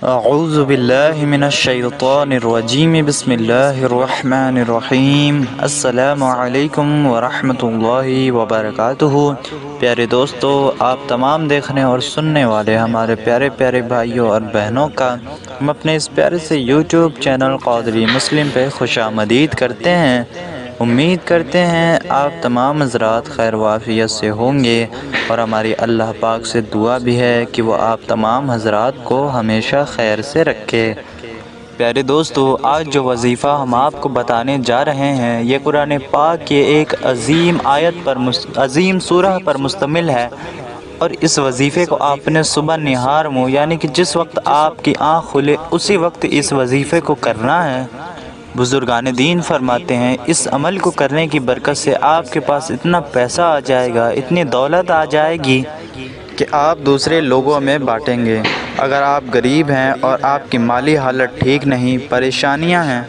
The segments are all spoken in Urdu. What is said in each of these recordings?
اعوذ باللہ من الشیطان الرجیم بسم اللہ الرحمن الرحیم السلام علیکم ورحمۃ اللہ وبرکاتہ۔ پیارے دوستو، آپ تمام دیکھنے اور سننے والے ہمارے پیارے پیارے بھائیوں اور بہنوں کا ہم اپنے اس پیارے سے یوٹیوب چینل قادری مسلم پہ خوش آمدید کرتے ہیں۔ امید کرتے ہیں آپ تمام حضرات خیر و عافیت سے ہوں گے، اور ہماری اللہ پاک سے دعا بھی ہے کہ وہ آپ تمام حضرات کو ہمیشہ خیر سے رکھے۔ پیارے دوستو، آج جو وظیفہ ہم آپ کو بتانے جا رہے ہیں یہ قرآن پاک کے ایک عظیم سورہ پر مشتمل ہے، اور اس وظیفے کو آپ نے صبح نہار منہ یعنی کہ جس وقت آپ کی آنکھ کھلے اسی وقت اس وظیفے کو کرنا ہے۔ بزرگان دین فرماتے ہیں اس عمل کو کرنے کی برکت سے آپ کے پاس اتنا پیسہ آ جائے گا، اتنی دولت آ جائے گی کہ آپ دوسرے لوگوں میں بانٹیں گے۔ اگر آپ غریب ہیں اور آپ کی مالی حالت ٹھیک نہیں، پریشانیاں ہیں،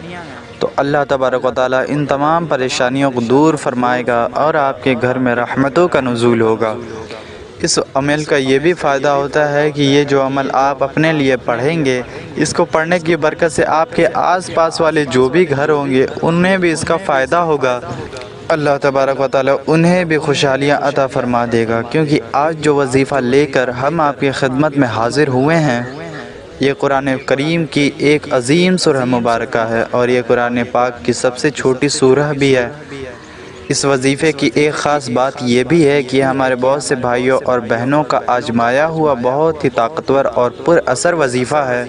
تو اللہ تبارک و تعالیٰ ان تمام پریشانیوں کو دور فرمائے گا اور آپ کے گھر میں رحمتوں کا نزول ہوگا۔ اس عمل کا یہ بھی فائدہ ہوتا ہے کہ یہ جو عمل آپ اپنے لیے پڑھیں گے، اس کو پڑھنے کی برکت سے آپ کے آس پاس والے جو بھی گھر ہوں گے انہیں بھی اس کا فائدہ ہوگا۔ اللہ تبارک و تعالیٰ انہیں بھی خوشحالیاں عطا فرما دے گا، کیونکہ آج جو وظیفہ لے کر ہم آپ کی خدمت میں حاضر ہوئے ہیں یہ قرآن کریم کی ایک عظیم سورہ مبارکہ ہے، اور یہ قرآن پاک کی سب سے چھوٹی سورہ بھی ہے۔ اس وظیفے کی ایک خاص بات یہ بھی ہے کہ ہمارے بہت سے بھائیوں اور بہنوں کا آزمایا ہوا بہت ہی طاقتور اور پر اثر وظیفہ ہے۔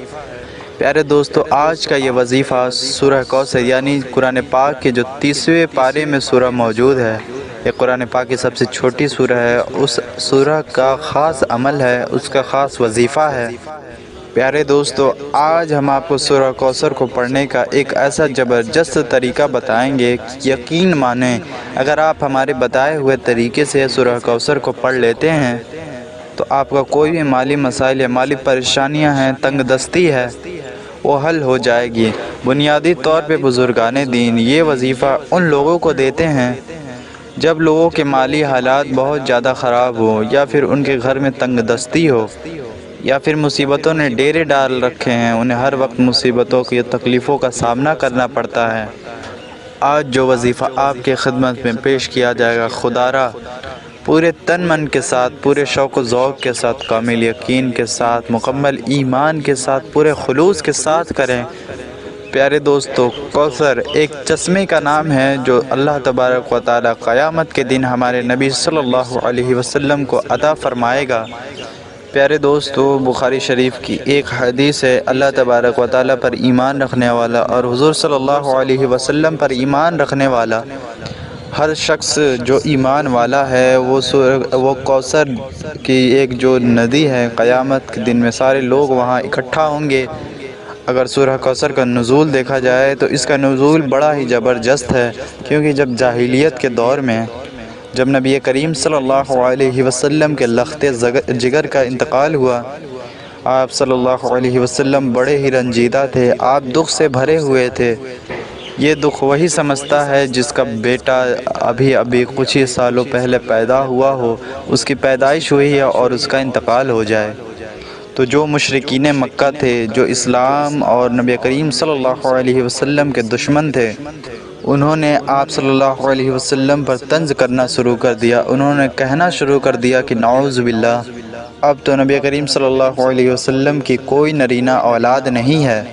پیارے دوستو، آج کا یہ وظیفہ سورہ کوثر یعنی قرآن پاک کے جو 30ویں پارے میں سورہ موجود ہے، یہ قرآن پاک کی سب سے چھوٹی سورہ ہے، اس سورہ کا خاص عمل ہے، اس کا خاص وظیفہ ہے۔ پیارے دوستو، آج ہم آپ کو سورہ کوثر کو پڑھنے کا ایک ایسا زبردست طریقہ بتائیں گے کہ یقین مانیں اگر آپ ہمارے بتائے ہوئے طریقے سے سورہ کوثر کو پڑھ لیتے ہیں تو آپ کا کوئی بھی مالی مسائل یا مالی پریشانیاں ہیں، تنگ دستی ہے، وہ حل ہو جائے گی۔ بنیادی طور پہ بزرگان دین یہ وظیفہ ان لوگوں کو دیتے ہیں جب لوگوں کے مالی حالات بہت زیادہ خراب ہو، یا پھر ان کے گھر میں تنگ دستی ہو، یا پھر مصیبتوں نے ڈیرے ڈال رکھے ہیں، انہیں ہر وقت مصیبتوں کی تکلیفوں کا سامنا کرنا پڑتا ہے۔ آج جو وظیفہ آپ کے خدمت میں پیش کیا جائے گا، خدا را پورے تن من کے ساتھ، پورے شوق و ذوق کے ساتھ، کامل یقین کے ساتھ، مکمل ایمان کے ساتھ، پورے خلوص کے ساتھ کریں۔ پیارے دوستو، کوثر ایک چشمے کا نام ہے جو اللہ تبارک و تعالیٰ قیامت کے دن ہمارے نبی صلی اللہ علیہ وسلم کو عطا فرمائے گا۔ پیارے دوستو، بخاری شریف کی ایک حدیث ہے، اللہ تبارک و تعالیٰ پر ایمان رکھنے والا اور حضور صلی اللہ علیہ وسلم پر ایمان رکھنے والا ہر شخص جو ایمان والا ہے وہ کوثر کی ایک جو ندی ہے، قیامت کے دن میں سارے لوگ وہاں اکٹھا ہوں گے۔ اگر سورہ کوثر کا نزول دیکھا جائے تو اس کا نزول بڑا ہی زبردست ہے، کیونکہ جب جاہلیت کے دور میں جب نبی کریم صلی اللہ علیہ وسلم کے لخت جگر کا انتقال ہوا، آپ صلی اللہ علیہ وسلم بڑے ہی رنجیدہ تھے، آپ دکھ سے بھرے ہوئے تھے۔ یہ دکھ وہی سمجھتا ہے جس کا بیٹا ابھی کچھ ہی سالوں پہلے پیدا ہوا ہو، اس کی پیدائش ہوئی ہے اور اس کا انتقال ہو جائے۔ تو جو مشرکین مکہ تھے، جو اسلام اور نبی کریم صلی اللہ علیہ وسلم کے دشمن تھے، انہوں نے آپ صلی اللہ علیہ وسلم پر طنز کرنا شروع کر دیا۔ انہوں نے کہنا شروع کر دیا کہ نعوذ باللہ، اب تو نبی کریم صلی اللہ علیہ وسلم کی کوئی نرینہ اولاد نہیں ہے۔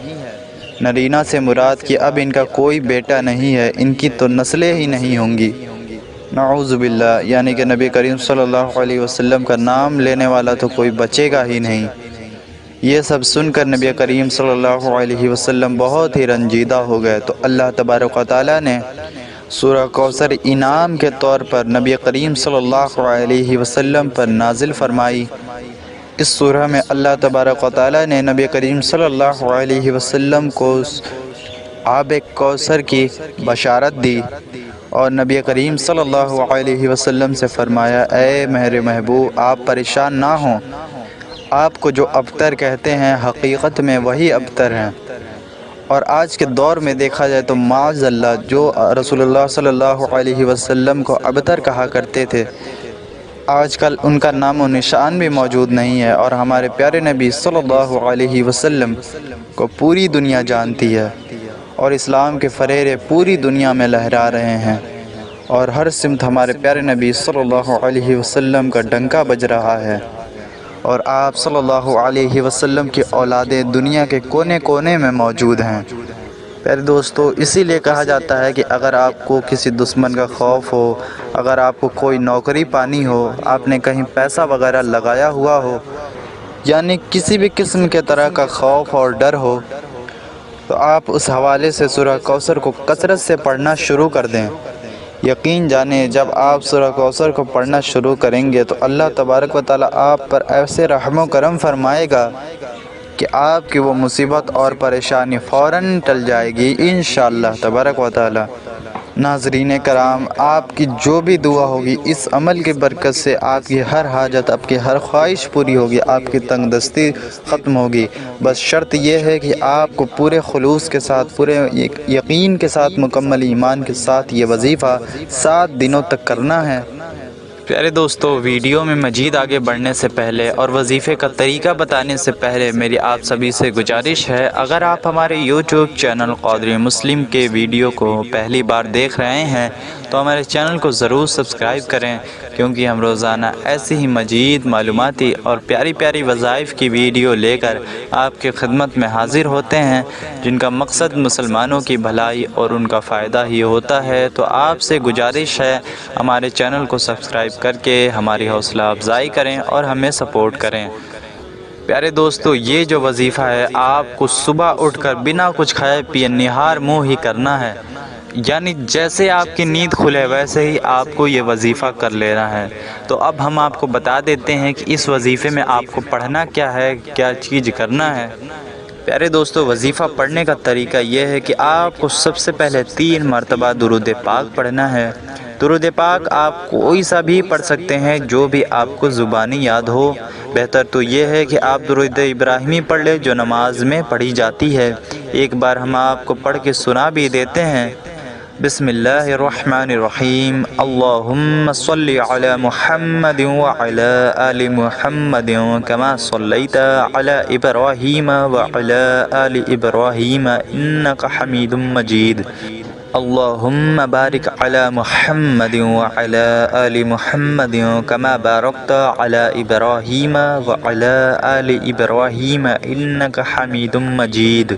نرینہ سے مراد کہ اب ان کا کوئی بیٹا نہیں ہے، ان کی تو نسلیں ہی نہیں ہوں گی۔ نعوذ باللہ، یعنی کہ نبی کریم صلی اللہ علیہ وسلم کا نام لینے والا تو کوئی بچے گا ہی نہیں۔ یہ سب سن کر نبی کریم صلی اللہ علیہ وسلم بہت ہی رنجیدہ ہو گئے، تو اللہ تبارک و تعالیٰ نے سورہ کوثر انعام کے طور پر نبی کریم صلی اللہ علیہ وسلم پر نازل فرمائی۔ اس سورہ میں اللہ تبارک و تعالیٰ نے نبی کریم صلی اللہ علیہ وسلم کو آب کوثر کی بشارت دی، اور نبی کریم صلی اللہ علیہ وسلم سے فرمایا، اے میرے محبوب، آپ پریشان نہ ہوں، آپ کو جو ابتر کہتے ہیں حقیقت میں وہی ابتر ہیں۔ اور آج کے دور میں دیکھا جائے تو معاذ اللہ جو رسول اللہ صلی اللہ علیہ وسلم کو ابتر کہا کرتے تھے، آج کل ان کا نام و نشان بھی موجود نہیں ہے، اور ہمارے پیارے نبی صلی اللہ علیہ وسلم کو پوری دنیا جانتی ہے، اور اسلام کے فریرے پوری دنیا میں لہرا رہے ہیں، اور ہر سمت ہمارے پیارے نبی صلی اللہ علیہ وسلم کا ڈنکا بج رہا ہے، اور آپ صلی اللہ علیہ وسلم کی اولادیں دنیا کے کونے کونے میں موجود ہیں۔ پیارے دوستو، اسی لیے کہا جاتا ہے کہ اگر آپ کو کسی دشمن کا خوف ہو، اگر آپ کو کوئی نوکری پانی ہو، آپ نے کہیں پیسہ وغیرہ لگایا ہوا ہو، یعنی کسی بھی قسم کے طرح کا خوف اور ڈر ہو، تو آپ اس حوالے سے سورہ کوثر کو کثرت سے پڑھنا شروع کر دیں۔ یقین جانیں جب آپ سورہ کوثر کو پڑھنا شروع کریں گے تو اللہ تبارک و تعالی آپ پر ایسے رحم و کرم فرمائے گا کہ آپ کی وہ مصیبت اور پریشانی فوراً ٹل جائے گی انشاءاللہ تبارک و تعالی۔ ناظرین کرام، آپ کی جو بھی دعا ہوگی اس عمل کی برکت سے آپ کی ہر حاجت، آپ کی ہر خواہش پوری ہوگی، آپ کی تنگ دستی ختم ہوگی۔ بس شرط یہ ہے کہ آپ کو پورے خلوص کے ساتھ، پورے یقین کے ساتھ، مکمل ایمان کے ساتھ یہ وظیفہ 7 دنوں تک کرنا ہے۔ پیارے دوستو، ویڈیو میں مزید آگے بڑھنے سے پہلے اور وظیفے کا طریقہ بتانے سے پہلے میری آپ سبھی سے گزارش ہے، اگر آپ ہمارے یوٹیوب چینل قادری مسلم کے ویڈیو کو پہلی بار دیکھ رہے ہیں تو ہمارے چینل کو ضرور سبسکرائب کریں، کیونکہ ہم روزانہ ایسی ہی مزید معلوماتی اور پیاری پیاری وظائف کی ویڈیو لے کر آپ کی خدمت میں حاضر ہوتے ہیں، جن کا مقصد مسلمانوں کی بھلائی اور ان کا فائدہ ہی ہوتا ہے۔ تو آپ سے گزارش ہے ہمارے چینل کو سبسکرائب کر کے ہماری حوصلہ افزائی کریں اور ہمیں سپورٹ کریں۔ پیارے دوستو، یہ جو وظیفہ ہے آپ کو صبح اٹھ کر بنا کچھ کھائے پیے نہار منہ ہی کرنا ہے، یعنی جیسے آپ کی نیند کھلے ویسے ہی آپ کو یہ وظیفہ کر لینا ہے۔ تو اب ہم آپ کو بتا دیتے ہیں کہ اس وظیفے میں آپ کو پڑھنا کیا ہے، کیا چیز کرنا ہے۔ پیارے دوستو، وظیفہ پڑھنے کا طریقہ یہ ہے کہ آپ کو سب سے پہلے 3 مرتبہ درود پاک پڑھنا ہے۔ درود پاک آپ کوئی سا بھی پڑھ سکتے ہیں جو بھی آپ کو زبانی یاد ہو۔ بہتر تو یہ ہے کہ آپ درود ابراہیمی پڑھ لیں جو نماز میں پڑھی جاتی ہے۔ ایک بار ہم آپ کو پڑھ کے سنا بھی دیتے ہیں۔ بسم اللہ الرحمن الرحیم، اللہم صلی علی محمد وعلی آل محمد کما صلیت علی ابراہیم وعلی آل ابراہیم انک حمید مجید۔ اللہم بارک علی محمد وعلی آل محمد کما بارکت علی ابراہیم وعلی آل ابراہیم انک حمید مجید۔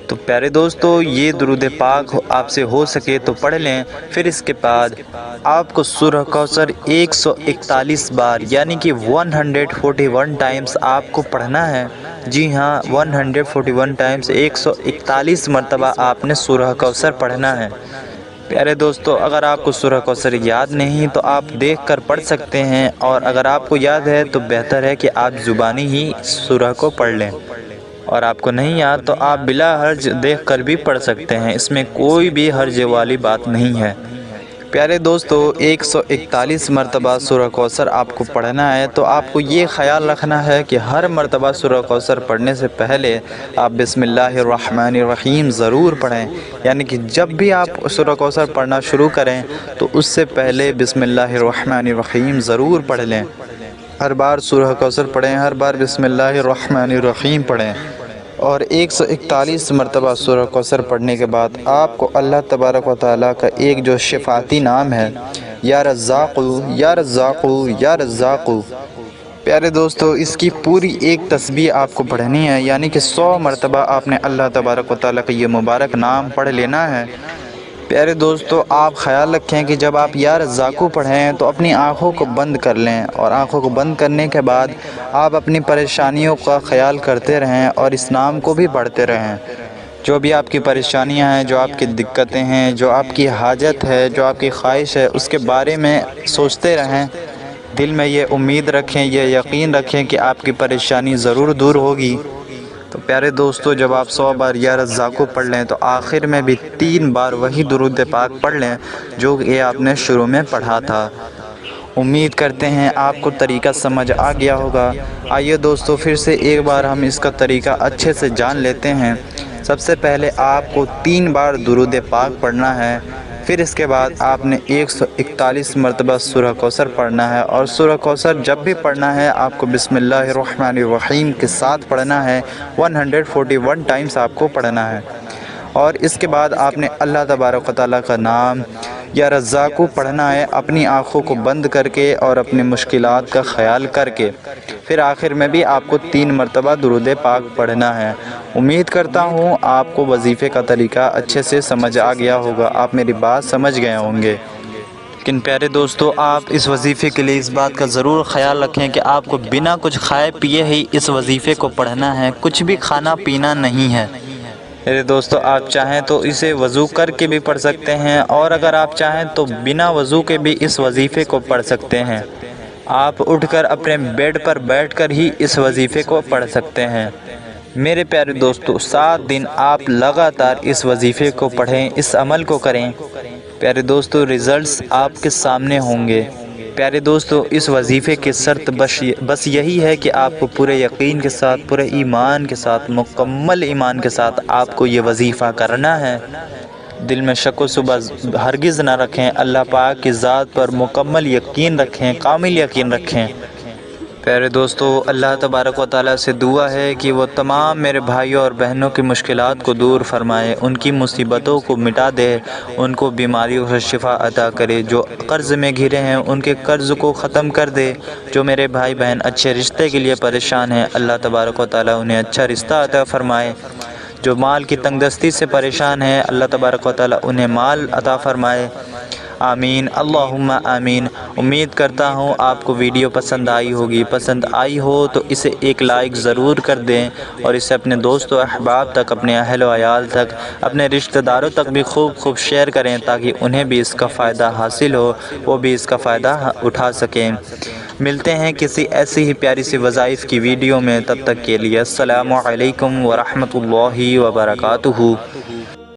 تو پیارے دوستو، یہ درود پاک آپ سے ہو سکے تو پڑھ لیں۔ پھر اس کے بعد آپ کو سورہ کوثر 141 بار یعنی کہ 141 ٹائمز آپ کو پڑھنا ہے۔ جی ہاں، 141 ٹائمز، 141 مرتبہ آپ نے سورہ کوثر پڑھنا ہے۔ پیارے دوستو، اگر آپ کو سورہ کوثر یاد نہیں تو آپ دیکھ کر پڑھ سکتے ہیں، اور اگر آپ کو یاد ہے تو بہتر ہے کہ آپ زبانی ہی سورہ کو پڑھ لیں، اور آپ کو نہیں یاد تو آپ بلا حرج دیکھ کر بھی پڑھ سکتے ہیں، اس میں کوئی بھی حرج والی بات نہیں ہے۔ پیارے دوستو، 141 مرتبہ سورہ کوثر آپ کو پڑھنا ہے، تو آپ کو یہ خیال رکھنا ہے کہ ہر مرتبہ سورہ کوثر پڑھنے سے پہلے آپ بسم اللہ الرحمن الرحیم ضرور پڑھیں، یعنی کہ جب بھی آپ سورہ کوثر پڑھنا شروع کریں تو اس سے پہلے بسم اللہ الرحمن الرحیم ضرور پڑھ لیں۔ ہر بار سورہ کوثر پڑھیں، ہر بار بسم اللہ الرحمن الرحیم پڑھیں، اور 141 مرتبہ سورہ کوثر پڑھنے کے بعد آپ کو اللہ تبارک و تعالیٰ کا ایک جو شفاعتی نام ہے، یا رزاق یا رزاق یا رزاق، پیارے دوستو اس کی پوری ایک تسبیح آپ کو پڑھنی ہے، یعنی کہ 100 مرتبہ آپ نے اللہ تبارک و تعالیٰ کا یہ مبارک نام پڑھ لینا ہے۔ پیارے دوستو، آپ خیال رکھیں کہ جب آپ یا رزاقو پڑھیں تو اپنی آنکھوں کو بند کر لیں، اور آنکھوں کو بند کرنے کے بعد آپ اپنی پریشانیوں کا خیال کرتے رہیں اور اس نام کو بھی پڑھتے رہیں۔ جو بھی آپ کی پریشانیاں ہیں، جو آپ کی دقتیں ہیں، جو آپ کی حاجت ہے، جو آپ کی خواہش ہے، اس کے بارے میں سوچتے رہیں، دل میں یہ امید رکھیں، یہ یقین رکھیں کہ آپ کی پریشانی ضرور دور ہوگی۔ تو پیارے دوستو، جب آپ 100 بار یا رزاقو پڑھ لیں تو آخر میں بھی 3 بار وہی درود پاک پڑھ لیں جو کہ آپ نے شروع میں پڑھا تھا۔ امید کرتے ہیں آپ کو طریقہ سمجھ آ گیا ہوگا۔ آئیے دوستو، پھر سے ایک بار ہم اس کا طریقہ اچھے سے جان لیتے ہیں۔ سب سے پہلے آپ کو 3 بار درود پاک پڑھنا ہے، پھر اس کے بعد آپ نے 141 مرتبہ سورہ کوثر پڑھنا ہے، اور سورہ کوثر جب بھی پڑھنا ہے آپ کو بسم اللہ الرحمن الرحیم کے ساتھ پڑھنا ہے، 141 ٹائمز آپ کو پڑھنا ہے۔ اور اس کے بعد آپ نے اللہ تبارک و تعالیٰ کا نام یا رزاق کو پڑھنا ہے، اپنی آنکھوں کو بند کر کے اور اپنی مشکلات کا خیال کر کے۔ پھر آخر میں بھی آپ کو 3 مرتبہ درود پاک پڑھنا ہے۔ امید کرتا ہوں آپ کو وظیفے کا طریقہ اچھے سے سمجھ آ گیا ہوگا، آپ میری بات سمجھ گئے ہوں گے۔ لیکن پیارے دوستو، آپ اس وظیفے کے لیے اس بات کا ضرور خیال رکھیں کہ آپ کو بنا کچھ کھائے پیے ہی اس وظیفے کو پڑھنا ہے، کچھ بھی کھانا پینا نہیں ہے۔ میرے دوستو، آپ چاہیں تو اسے وضو کر کے بھی پڑھ سکتے ہیں، اور اگر آپ چاہیں تو بنا وضو کے بھی اس وظیفے کو پڑھ سکتے ہیں۔ آپ اٹھ کر اپنے بیڈ پر بیٹھ کر ہی اس وظیفے کو پڑھ سکتے ہیں۔ میرے پیارے دوستو، 7 دن آپ لگاتار اس وظیفے کو پڑھیں، اس عمل کو کریں۔ پیارے دوستو، ریزلٹس آپ کے سامنے ہوں گے۔ پیارے دوستو، اس وظیفے کی شرط بس یہی ہے کہ آپ کو پورے یقین کے ساتھ، پورے ایمان کے ساتھ، مکمل ایمان کے ساتھ آپ کو یہ وظیفہ کرنا ہے۔ دل میں شک و شبہ ہرگز نہ رکھیں، اللہ پاک کی ذات پر مکمل یقین رکھیں، کامل یقین رکھیں۔ پیارے دوستو، اللہ تبارک و تعالیٰ سے دعا ہے کہ وہ تمام میرے بھائیوں اور بہنوں کی مشکلات کو دور فرمائے، ان کی مصیبتوں کو مٹا دے، ان کو بیماریوں سے شفا عطا کرے، جو قرض میں گھرے ہیں ان کے قرض کو ختم کر دے، جو میرے بھائی بہن اچھے رشتے کے لیے پریشان ہیں، اللہ تبارک و تعالیٰ انہیں اچھا رشتہ عطا فرمائے، جو مال کی تنگ دستی سے پریشان ہیں، اللہ تبارک و تعالیٰ انہیں مال عطا فرمائے۔ آمین، اللہم آمین۔ امید کرتا ہوں آپ کو ویڈیو پسند آئی ہوگی۔ پسند آئی ہو تو اسے ایک لائک ضرور کر دیں، اور اسے اپنے دوست و احباب تک، اپنے اہل و عیال تک، اپنے رشتہ داروں تک بھی خوب شیئر کریں، تاکہ انہیں بھی اس کا فائدہ حاصل ہو، وہ بھی اس کا فائدہ اٹھا سکیں۔ ملتے ہیں کسی ایسی ہی پیاری سی وظائف کی ویڈیو میں، تب تک کے لیے السلام علیکم ورحمۃ اللہ وبرکاتہ۔